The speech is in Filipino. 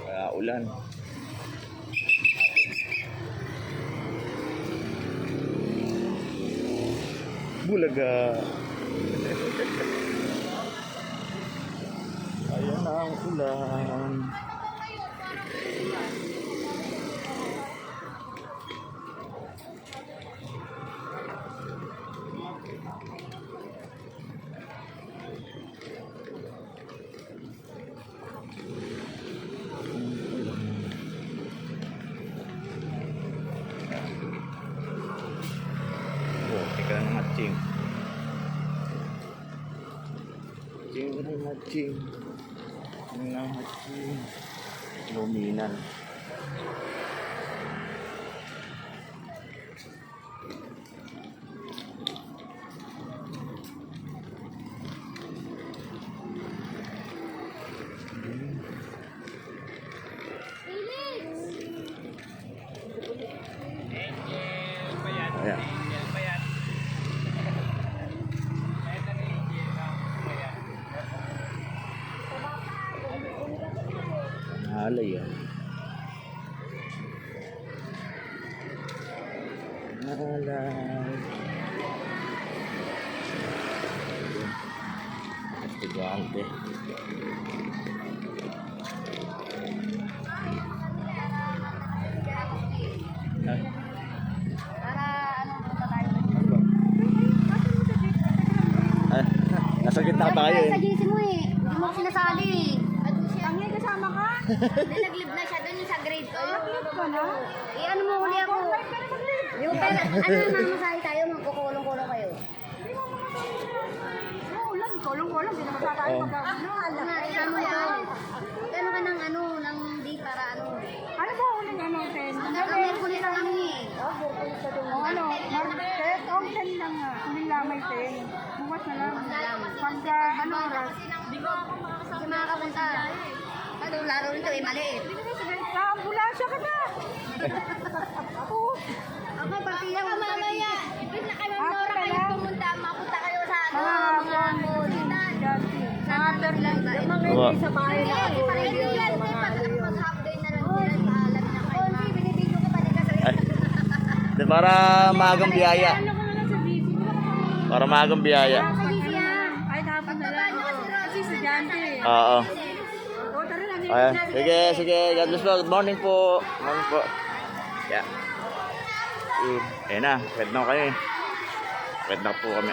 Kaya ulan. Bulaga. Ayan na ang ulan. Teka ng matching. Matching. Luminan. Ayan. Alay yan. Alay. Estudyante. Nasa gitna tayo eh. Sa GC mo eh. Hindi mo sinasali eh. Tangay kasama ka? Nag-live na siya doon sa grade 2. Nag-live ka na? Ano mo huli ako? Yung pera, ano naman masahe tayo? Magkukulong-kulong kayo. Oo lang, kulong-kulong. Hindi naman tayo Ano ka? Gano'n ka ng ano, ng di para ano? Ano ba uling ano, 10? Ang kulit lang kami eh. O ano, Martes, o 10 lang nga. Hindi lang may 10. Bukas na lang. Pagka, ano oras? Kasi makakapunta. Ano, laro nito eh, maliit. Sa ambulansya ka na. Okay, partida mo. Mamaya, ibig na kayo Ako Nora kayo pala. pumunta. Mapunta kayo sa ano, Mga mga After lang tayo. Diba? Sa bahay na ako. half day na lang sila. Paalam na kayo. Hindi, binibidyo ka pa rin kasi. Di, para maagang biyaya. Ano ko na lang sa busy. Para maagang biyaya. Sa GC ah. Ay, hapon na lang. Kasi estudyante eh. Oo. O, tara na. Ayan. Sige. God bless po. Good morning po. Good morning po. Yeah. Ayan na. Akit na kayo eh. Akit na po kami.